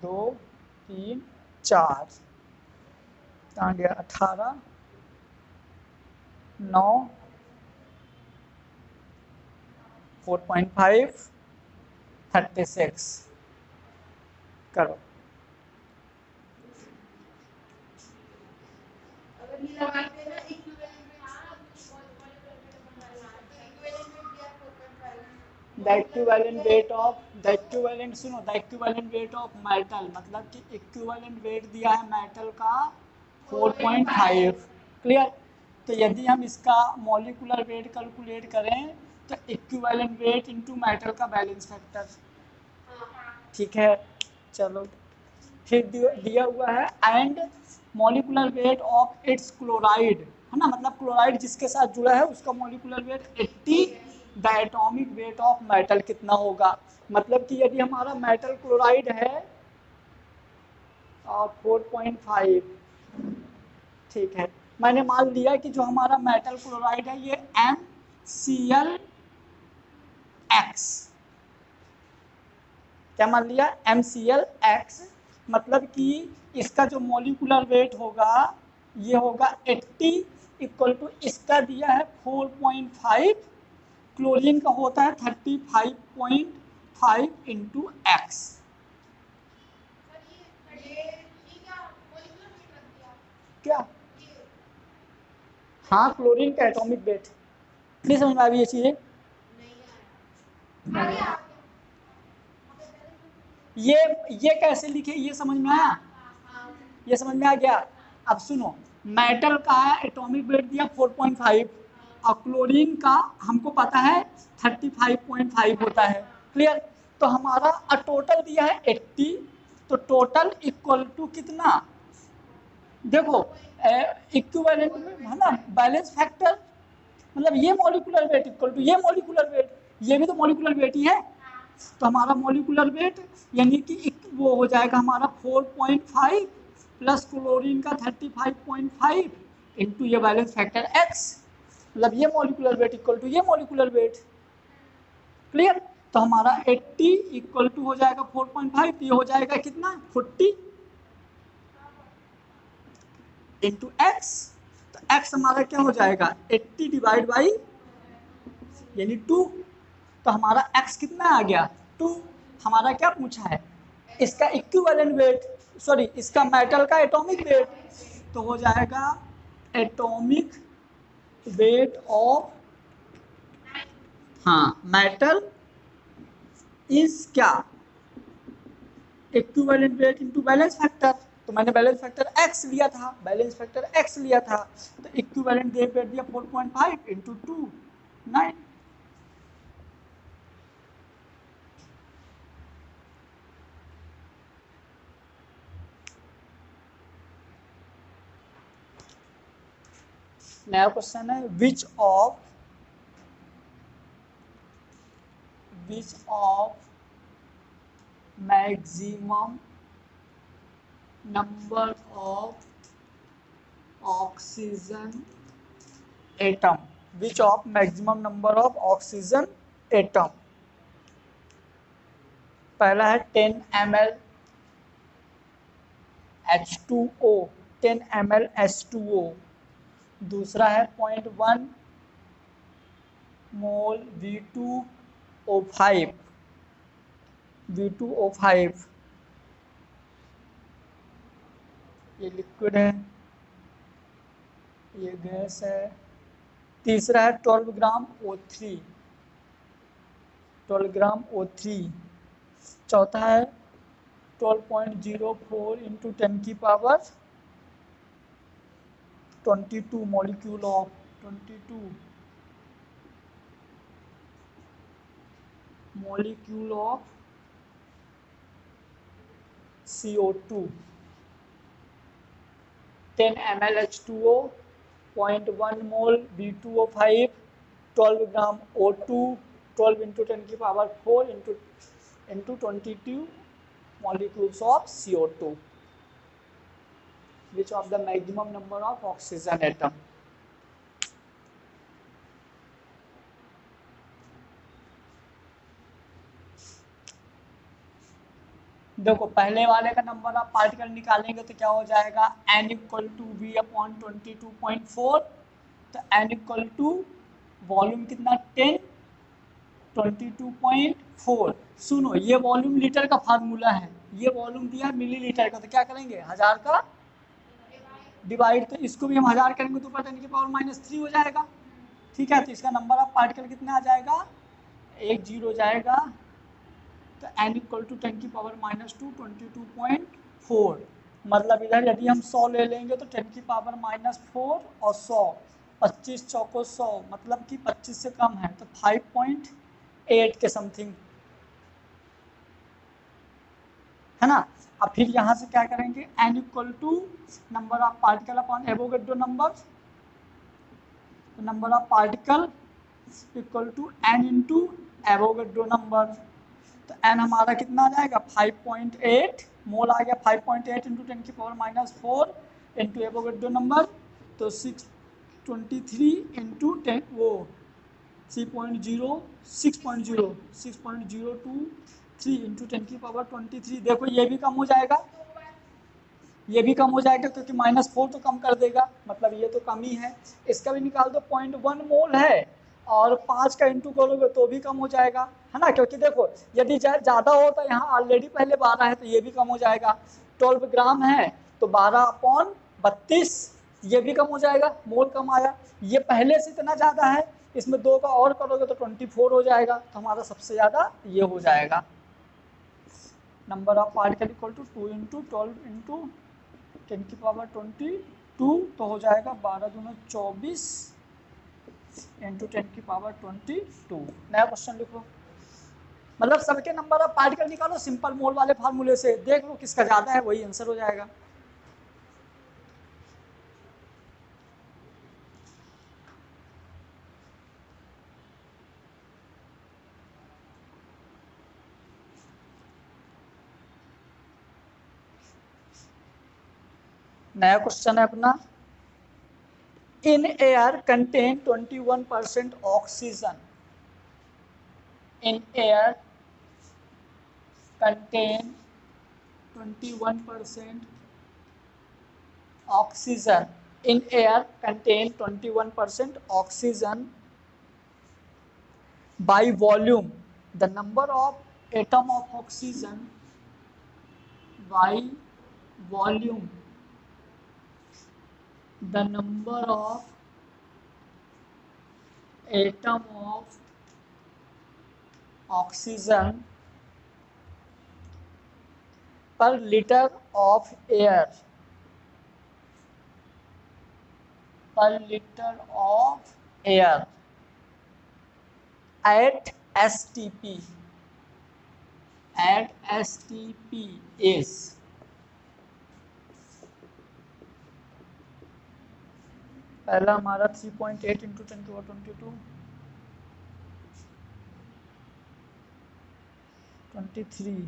2 3 4, कहाँ गया 18 9 4.5 36 करो। The equivalent weight of the equivalent सुनो the equivalent weight of metal, मतलब कि इक्विवेलेंट वेट दिया है मेटल का 4.5। क्लियर। तो यदि हम इसका मॉलिक्यूलर वेट कैलकुलेट करें तो इक्विवेलेंट वेट इनटू मेटल का बैलेंस फैक्टर, ठीक है। चलो फिर दिया हुआ है and molecular weight of its chloride, है ना, मतलब क्लोराइड जिसके साथ जुड़ा है उसका molecular weight 80, the atomic weight of metal कितना होगा। मतलब कि यदि हमारा मेटल क्लोराइड है 4.5, ठीक है, मैंने मान लिया कि जो हमारा मेटल क्लोराइड है ये MCl एक्स, क्या मान लिया MCl एक्स, मतलब कि इसका जो मॉलिक्यूलर वेट होगा ये होगा 80 इक्वल टू इसका दिया है 4.5, क्लोरीन का होता है 35.5 इंटू एक्स। क्या? हाँ क्लोरीन का एटॉमिक वेट नहीं समझ में आ रही ये चीजें। ये कैसे लिखे ये समझ में आया, ये समझ में आ गया। अब सुनो, मेटल का एटॉमिक वेट दिया 4.5 और क्लोरीन का हमको पता है 35.5 होता है। क्लियर। तो हमारा टोटल दिया है 80, तो टोटल इक्वल टू कितना, देखो इक्विवेलेंट है ना, बैलेंस फैक्टर, मतलब ये मॉलिक्यूलर वेट इक्वल टू ये मॉलिक्यूलर वेट, ये भी तो मॉलिक्यूलर वेट ही है। तो हमारा मॉलिक्यूलर वेट यानी कि वो हो जाएगा हमारा 4.5 प्लस क्लोरीन का 35.5 इंटू ये बैलेंस फैक्टर x, मतलब ये मॉलिक्यूलर वेट इक्वल टू ये मॉलिक्यूलर वेट। क्लियर। तो हमारा 80 इक्वल टू हो जाएगा 4.5, तो ये हो जाएगा कितना 40 इंटू एक्स। तो x हमारा क्या हो जाएगा 80 डिवाइड बाई यानी 2, तो हमारा x कितना आ गया 2। हमारा क्या पूछा है इसका इक्विवेलेंट वेट, सॉरी इसका मेटल का एटॉमिक वेट, तो हो जाएगा एटॉमिक वेट ऑफ, हाँ मेटल इज क्या equivalent weight into balance factor. तो मैंने बैलेंस फैक्टर x लिया था, बैलेंस फैक्टर x लिया था, तो इक्विवेलेंट वेट दिया 4.5 इंटू 2 9। नया क्वेश्चन है which of maximum number of oxygen atom, which of maximum number of oxygen atom. पहला है 10 ml H2O, 10 ml H2O। दूसरा है 0.1 मोल V2O5, V2O5 ये लिक्विड है, ये गैस है। तीसरा है 12 ग्राम O3, 12 ग्राम O3। चौथा है 12.04 इंटू 10 की power 22 molecule of 22 molecule of CO2। 10 ml H2O, 0.1 mole V2O5, 12 gram O2, 12 into 10 की power 4 into 22 molecules of CO2, which of the maximum number of oxygen atom। देखो पहले वाले का नंबर ऑफ पार्टिकल निकालेंगे तो क्या हो जाएगा, n equal to V upon 22.4, तो n इक्वल टू वॉल्यूम कितना 10 22.4। सुनो ये वॉल्यूम लीटर का फार्मूला है, ये वॉल्यूम दिया मिलीलीटर का, तो क्या करेंगे 1000 का डिवाइड, तो इसको भी हम 1000 करेंगे तो ऊपर 10 की पावर -3 हो जाएगा। ठीक है, तो इसका नंबर ऑफ पार्टिकल कितना आ जाएगा, 1 जीरो जाएगा, तो n इक्वल टू 10 की पावर -2 22.4। मतलब इधर यदि हम 100 ले लेंगे तो 10 की पावर -4 और 100, 25 चौको 100, मतलब कि 25 से कम है तो 5.8 के समथिंग, है ना। अब फिर यहाँ से क्या करेंगे, n equal to number of particle upon Avogadro number, तो number of particle equal to n into Avogadro number, तो n हमारा कितना आ जाएगा 5.8 मोल आ गया, 5.8 इंटू 10 की पावर -4 इंटू एवोगैड्रो नंबर, तो 623 इंटू 10 वो 6.023 इंटू 10 की पावर 23। देखो ये भी कम हो जाएगा, ये भी कम हो जाएगा क्योंकि -4 तो कम कर देगा, मतलब ये तो कम ही है। इसका भी निकाल दो, 0.1 मोल है और 5 का इंटू करोगे तो भी कम हो जाएगा, है ना, क्योंकि देखो यदि ज़्यादा हो तो यहाँ ऑलरेडी पहले 12 है तो ये भी कम हो जाएगा। 12 ग्राम है तो 12/32, ये भी कम हो जाएगा, मोल कम आया। ये पहले से इतना ज़्यादा है, इसमें 2 का और करोगे तो 24 हो जाएगा, तो हमारा सबसे ज़्यादा ये हो जाएगा। Number of particle equal to 2 into 12 into 10 की पावर 22, तो हो जाएगा 12 दूना 24 इंटू 10 की पावर 22। नया क्वेश्चन लिखो, मतलब सबके नंबर ऑफ पार्टिकल निकालो सिंपल मोल वाले फार्मूले से, देख लो किसका ज़्यादा है वही आंसर हो जाएगा। नया क्वेश्चन है अपना, in air contain 21% oxygen, in air contain 21% oxygen, in air contain 21% oxygen by volume, the number of atom of oxygen by volume, the number of atom of oxygen per liter of air, per liter of air at STP, at STP is, पहला हमारा 3.8 into 10 की power 23,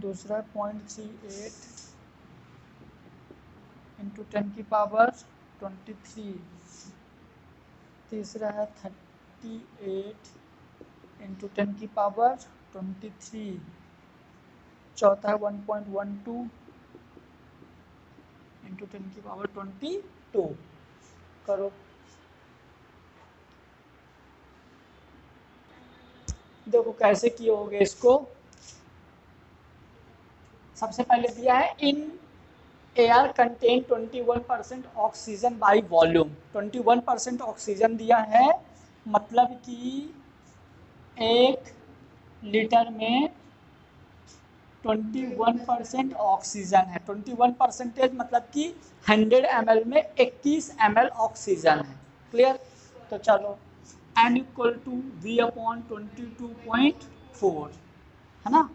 दूसरा 0.38 into 10 की power 23, तीसरा है 38 into 10 की power 23, चौथा है 1.12 इंटू 10 की पावर 22। करो, देखो कैसे किए होगे इसको। सबसे पहले दिया है in air contain 21% oxygen by volume, 21% oxygen दिया है, मतलब कि 1 लीटर में 21% ऑक्सीजन है। 21% मतलब कि 100 ml में 21 ml ऑक्सीजन है। क्लियर, तो चलो n equal to V upon 22.4, है ना।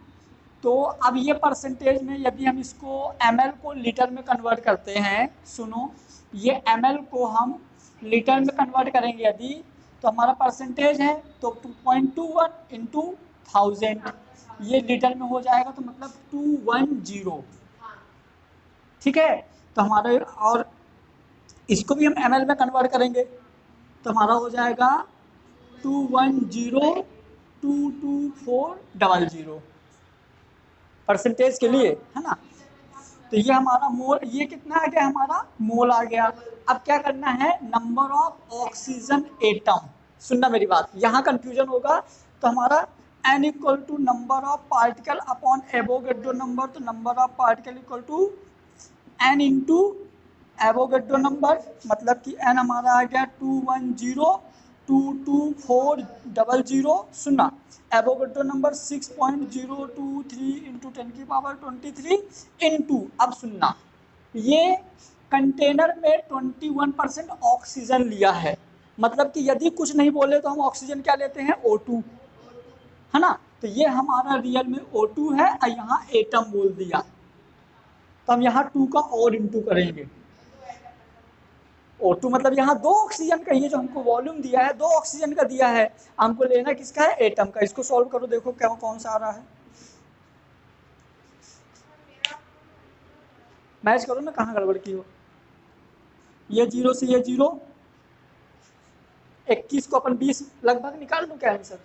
तो अब ये परसेंटेज में यदि हम इसको ml को लीटर में कन्वर्ट करते हैं, सुनो ये ml को हम लीटर में कन्वर्ट करेंगे यदि, तो हमारा परसेंटेज है तो 2.21 इंटू 1000, ये लीटर में हो जाएगा तो मतलब 210। ठीक है, तो हमारे, और इसको भी हम ml में कन्वर्ट करेंगे तो हमारा हो जाएगा 210 22400 परसेंटेज के लिए, है ना। तो ये हमारा मोल, ये कितना आ गया, हमारा मोल आ गया। अब क्या करना है, नंबर ऑफ ऑक्सीजन एटम। सुनना मेरी बात, यहाँ कंफ्यूजन होगा। तो हमारा n equal to number of particle upon Avogadro number, तो number of particle equal to n into Avogadro number, मतलब कि n हमारा आ गया 210224000। सुनना, एवोगैड्रो नंबर 6.023 इंटू 10⁻23 इंटू, अब सुनना, ये कंटेनर में 21% ऑक्सीजन लिया है। मतलब कि यदि कुछ नहीं बोले तो हम ऑक्सीजन क्या लेते हैं, O2, है ना। तो ये हमारा रियल में O2 है और यहाँ एटम बोल दिया, तो हम यहाँ 2 का और इंटू करेंगे। O2 मतलब यहाँ 2 ऑक्सीजन का, ये जो हमको वॉल्यूम दिया है 2 ऑक्सीजन का दिया है, हमको लेना किसका है, एटम का। इसको सॉल्व करो, देखो क्या कौन सा आ रहा है, मैच करो ना, कहाँ गड़बड़ की हो। ये 0 से ये 0, 21 को अपन 20 लगभग निकाल दूं क्या आंसर।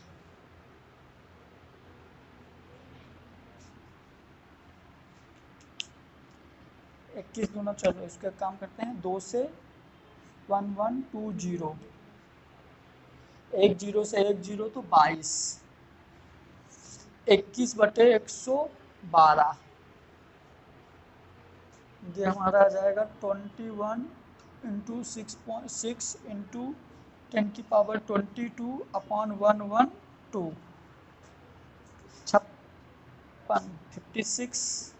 इक्कीस दोनों, चलो इसका काम करते हैं, 2 से 1120, एक 0 से एक 0 तो 22, 21/112, ये हमारा आ जाएगा 21 इंटू 6.6 इंटू 10⁻22 अपॉन 112, 56, 56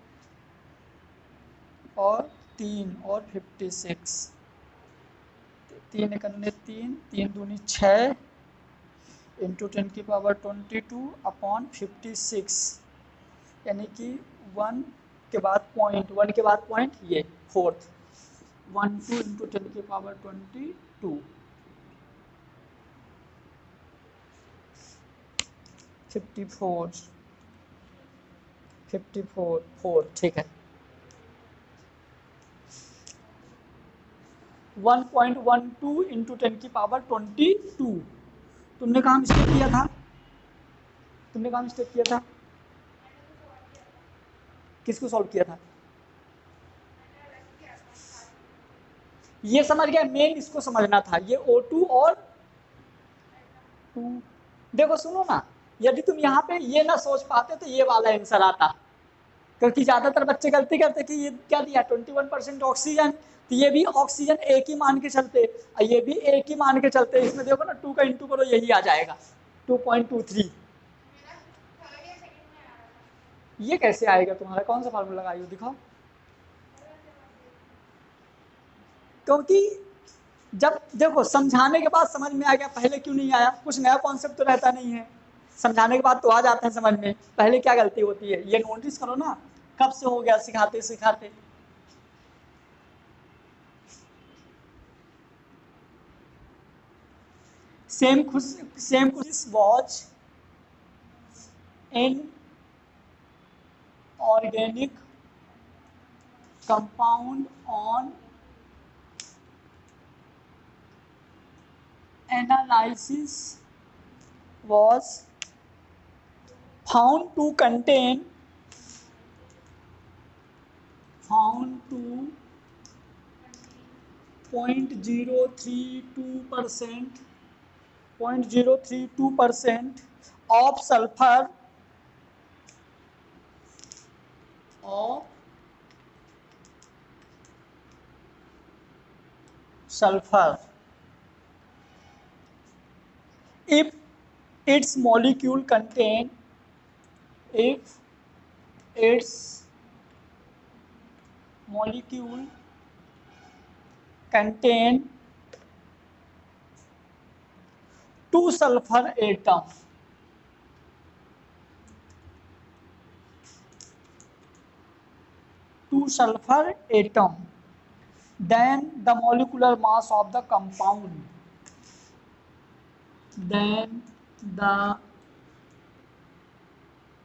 और 3 और 56, 3 एकन्ने 3, 3 दूनी 6 इंटू 10⁻22 अपॉन 56, यानी कि 1 के बाद पॉइंट, 1 के बाद पॉइंट, ये फोर्थ 12 इंटू 10⁻22, 54, 4, ठीक है। 1.12 इंटू 10⁻22, तुमने कहाँ मिस्टेक किया था, तुमने कहाँ मिस्टेक किया था, किसको सॉल्व किया था, ये समझ गया, मेन इसको समझना था, ये O2 और 2। देखो सुनो ना, यदि तुम यहाँ पे ये ना सोच पाते तो ये वाला आंसर आता, क्योंकि ज्यादातर बच्चे गलती करते कि ये क्या दिया 21% ऑक्सीजन, तो ये भी ऑक्सीजन एक ही मान के चलते, और ये भी एक ही मान के चलते, इसमें देखो ना 2 का इंटू करो, यही आ जाएगा 2.23। ये कैसे आएगा, तुम्हारा कौन सा फार्मूला लगाई हो, दिखाओ। क्योंकि जब देखो समझाने के बाद समझ में आ गया, पहले क्यों नहीं आया, कुछ नया कॉन्सेप्ट तो रहता नहीं है, समझाने के बाद तो आ जाता है समझ में, पहले क्या गलती होती है, ये नोटिस करो ना, कब से हो गया सिखाते सिखाते। सेम खुश watch in organic compound on analysis was found to contain 0.032% of sulfur if its molecule contain if its molecule contain 2 sulfur atom, then the molecular mass of the compound, then the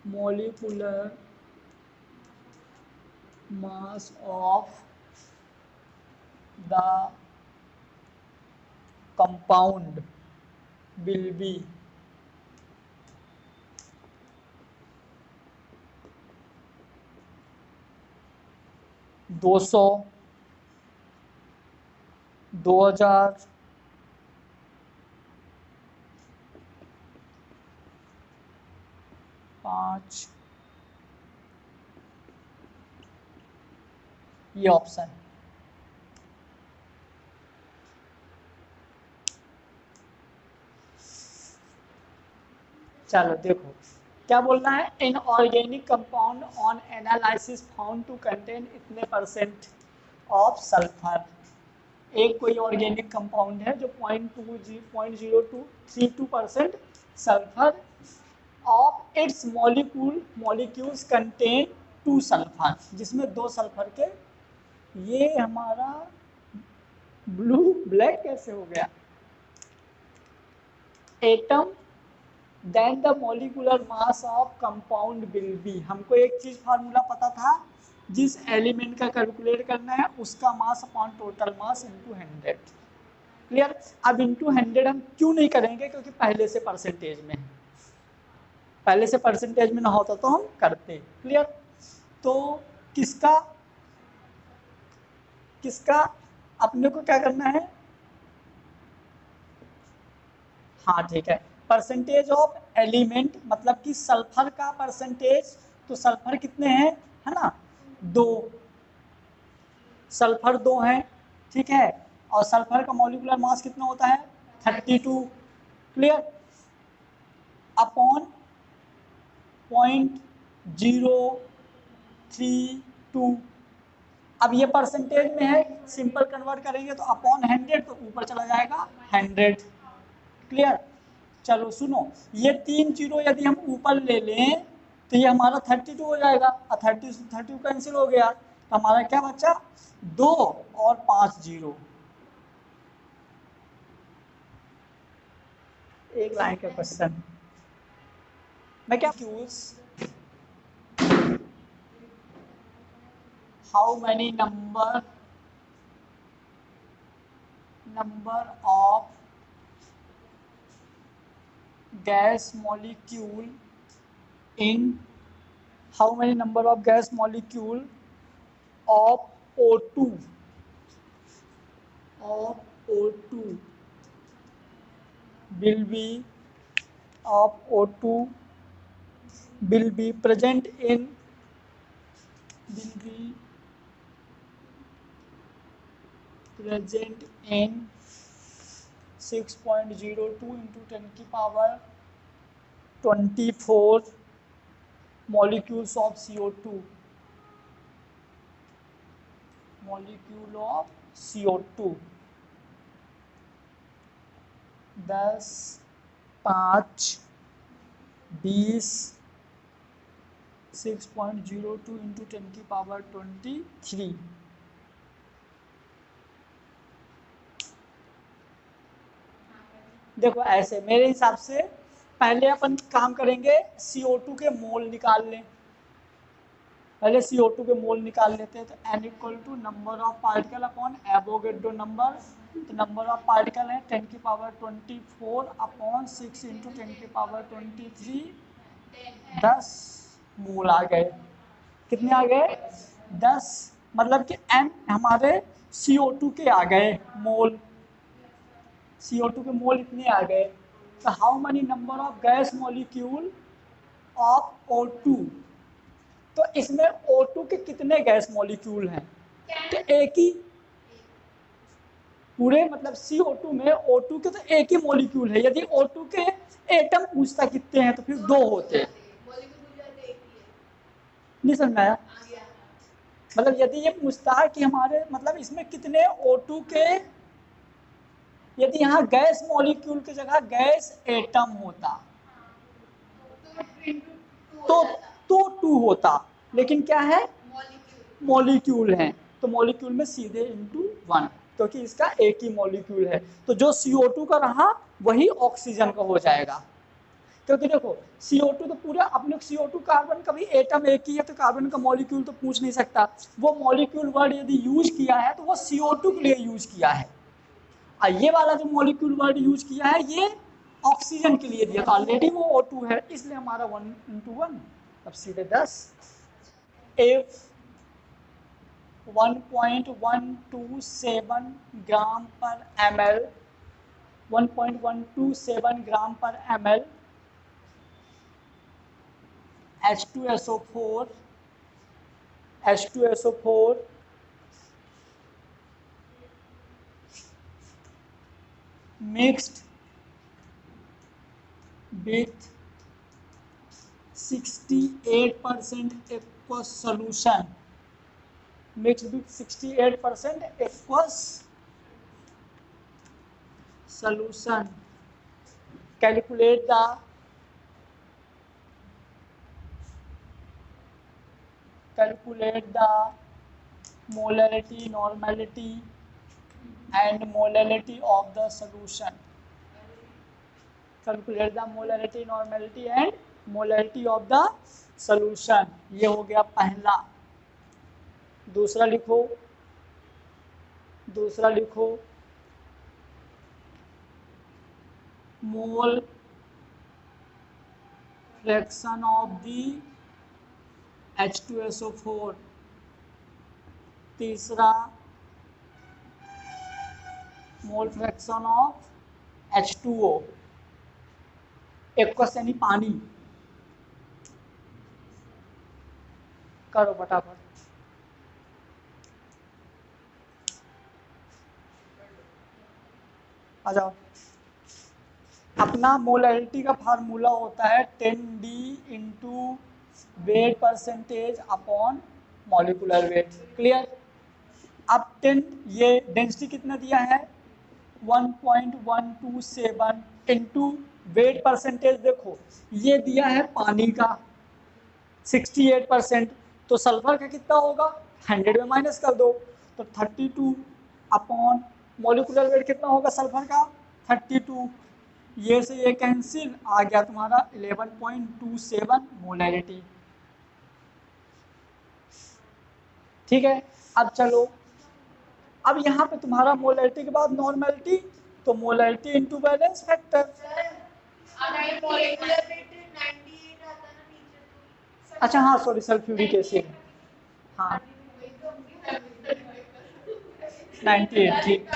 molecular mass of the compound will be 200, 2000, 5, ये option. चलो देखो क्या बोलना है, an organic compound on analysis found to contain इतने percent of sulphur. एक कोई organic compound है जो 0.0232% sulphur of its molecules contain 2 sulphur, जिसमें 2 सल्फर के, ये हमारा ब्लू ब्लैक कैसे हो गया, atom, then the molecular mass of compound will be. हमको एक चीज फार्मूला पता था, जिस एलिमेंट का कैलकुलेट करना है उसका mass upon total mass into 100। Clear. अब इनटू 100 हम क्यों नहीं करेंगे, क्योंकि पहले से परसेंटेज में है, पहले से परसेंटेज में ना होता तो हम करते। क्लियर। तो किसका किसका अपने को क्या करना है, हाँ ठीक है, परसेंटेज ऑफ एलिमेंट मतलब कि सल्फर का परसेंटेज। तो सल्फर कितने हैं, है ना, 2, सल्फर 2 हैं, ठीक है, और सल्फर का मॉलिक्यूलर मास कितना होता है, 32। क्लियर। अपॉन 0.032। अब ये परसेंटेज में है, सिंपल कन्वर्ट करेंगे तो अपॉन 100 तो ऊपर चला जाएगा 100। क्लियर। चलो सुनो, ये 3 जीरो यदि हम ऊपर ले लें तो ये हमारा 32 हो जाएगा, और 30 कैंसिल हो गया, तो हमारा क्या बचा, 2 और 5 जीरो। एक लाइन का क्वेश्चन, मैं क्या how many number of gas molecule in how many number of gas molecule of O2 will be of O2 will be present in 6.02 into 10 की power 24 molecules of CO2, molecule of CO2, 10, 5, 20, 6.02 into 10 की power 23। देखो ऐसे मेरे हिसाब से पहले अपन काम करेंगे, CO2 के मोल निकाल लें, पहले CO2 के मोल निकाल लेते हैं। तो n equal to number of particle upon Avogadro number, तो नंबर ऑफ पार्टिकल है 10 की पावर 24 अपॉन 6 इंटू 10 की पावर 23, 10 मोल आ गए। कितने आ गए, 10, मतलब कि n हमारे CO2 के आ गए मोल, CO2 के मोल इतने आ गए। तो how many number of gas molecule of O2, तो इसमें O2 के कितने गैस मॉलिक्यूल हैं, तो एक ही, पूरे मतलब CO2 में O2 के तो एक ही मॉलिक्यूल है। यदि O2 के एटम पूछता कितने हैं तो फिर 2 होते, नहीं समझ में आया, मतलब यदि ये पूछता है कि हमारे मतलब इसमें कितने O2 के, यदि यहाँ गैस मॉलिक्यूल की जगह गैस एटम होता तो 2 होता, लेकिन क्या है, मॉलिक्यूल है, तो मॉलिक्यूल में सीधे इंटू 1, क्योंकि इसका एक ही मॉलिक्यूल है। तो जो CO2 का रहा वही ऑक्सीजन का हो जाएगा, क्योंकि देखो CO2 तो पूरा अपने CO2 कार्बन का भी एटम एक ही है, तो कार्बन का मॉलिक्यूल तो पूछ नहीं सकता। वो मॉलिक्यूल वर्ड यदि यूज किया है तो वो CO2 के लिए यूज किया है, और ये वाला जो मॉलिक्यूल वर्ड यूज किया है ये ऑक्सीजन के लिए दिया, तो ऑलरेडी वो O2 है, इसलिए हमारा 1 इंटू 1, अब सीधे 10। If 1.127 ग्राम पर ml, 1.127 ग्राम पर ml H2SO4 mixed with 68% aqueous solution, mixed with 68% aqueous solution. Calculate the molarity, normality and molality of the solution. Calculate the molarity, normality and molality of the solution. ये हो गया पहला. दूसरा लिखो mole fraction of the H2SO4. तीसरा mole fraction of H2O. Aqueous यानी पानी. करो फटाफट. आ जाओ. अपना मोलैरिटी का फार्मूला होता है 10D into weight percentage upon molecular weight. Clear. अब 10 ये डेंसिटी कितना दिया है 1.127 इंटू वेट परसेंटेज. देखो ये दिया है पानी का 68%, तो सल्फर का कितना होगा 100 में माइनस कर दो तो 32 अपॉन मॉलिकुलर वेट कितना होगा सल्फर का 32. ये से ये कैंसिल आ गया तुम्हारा 11.27 मोलैरिटी. ठीक है. अब चलो, अब यहाँ पे तुम्हारा मोलैरिटी के बाद नॉर्मैलिटी, तो मोलैरिटी इनटू बैलेंस फैक्टर. अच्छा हाँ सॉरी सल्फ्यूरिक एसिड. हाँ 98. ठीक.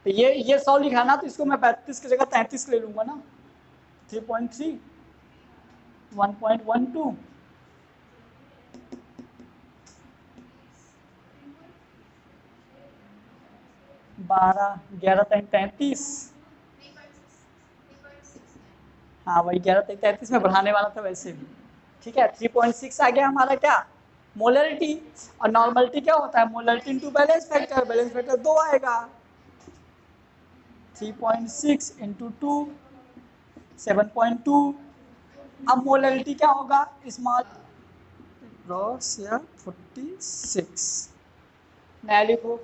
तो ये 100 लिखा ना, तो इसको मैं 32 की जगह 33 ले लूंगा ना. 3.3 1.12 12 11 33. हाँ वही 11 33 में बढ़ाने वाला था वैसे भी. ठीक है. 3.6 आ गया हमारा क्या मोलैरिटी. और नॉर्मलिटी क्या होता है molarity into balance factor. Balance factor 2 आएगा. 3.6 इंटू 2 7.2. अब मोलैरिटी क्या होगा स्मॉल रॉस या 46. नया लिखो.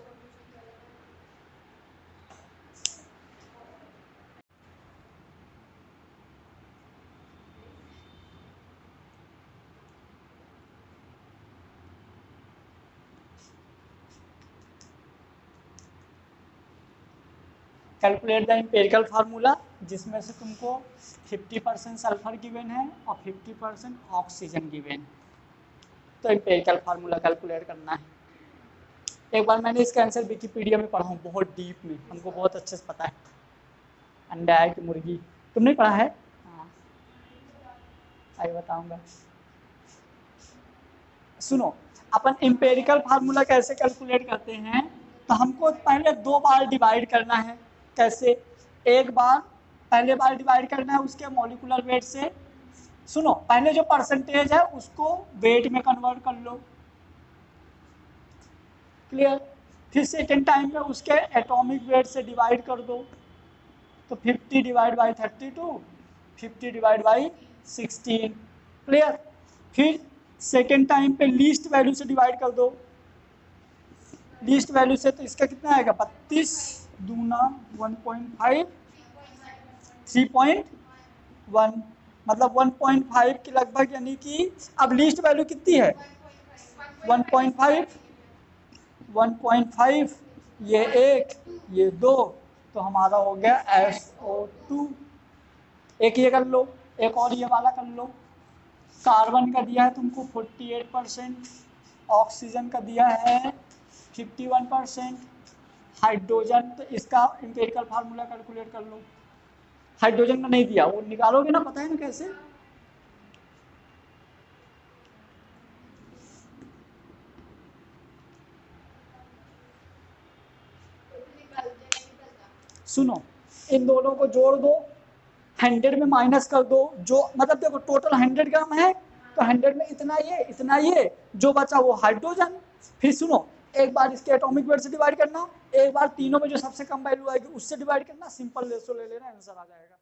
कैलकुलेट द एम्पिरिकल फार्मूला, जिसमें से तुमको 50% सल्फर गिवन है और 50% ऑक्सीजन गिवन है. तो एम्पिरिकल फार्मूला कैलकुलेट करना है. एक बार मैंने इसका आंसर विकिपीडिया में पढ़ा हूँ, बहुत डीप में, हमको बहुत अच्छे से पता है. अंडा है कि मुर्गी, तुम नहीं पढ़ा है? हाँ आइए बताऊंगा. सुनो, अपन एम्पिरिकल फार्मूला कैसे कैलकुलेट करते हैं, तो हमको पहले 2 बार डिवाइड करना है. कैसे? एक बार पहले बार डिवाइड करना है उसके मॉलिकुलर वेट से. सुनो, पहले जो परसेंटेज है उसको वेट में कन्वर्ट कर लो. क्लियर. फिर सेकेंड टाइम में उसके एटॉमिक वेट से डिवाइड कर दो, तो 50 divide by 32, 50 divide by 16. Clear. फिर सेकेंड टाइम पे लीस्ट वैल्यू से डिवाइड कर दो. लीस्ट वैल्यू से तो इसका कितना आएगा 32 दूना 1.5 3.1, मतलब 1.5 के लगभग, यानी कि अब लीस्ट वैल्यू कितनी है 1.5. 1.5, ये 1, ये 2, तो हमारा हो गया SO2। एक ये कर लो, एक और ये वाला कर लो। कार्बन का दिया है तुमको 48%, ऑक्सीजन का दिया है 51%, हाइड्रोजन, तो इसका एम्पिरिकल फार्मूला कैलकुलेट कर लो। हाइड्रोजन का नहीं दिया, वो निकालोगे ना, पता है ना कैसे। सुनो, इन दोनों को जोड़ दो, 100 में माइनस कर दो, जो मतलब देखो टोटल 100 ग्राम है, तो 100 में इतना ये जो बचा वो हाइड्रोजन। फिर सुनो, एक बार इसके एटॉमिक वेट से डिवाइड करना, एक बार तीनों में जो सबसे कम वैल्यू आएगी उससे डिवाइड करना, सिंपल रेशो ले लेना, आंसर आ जाएगा।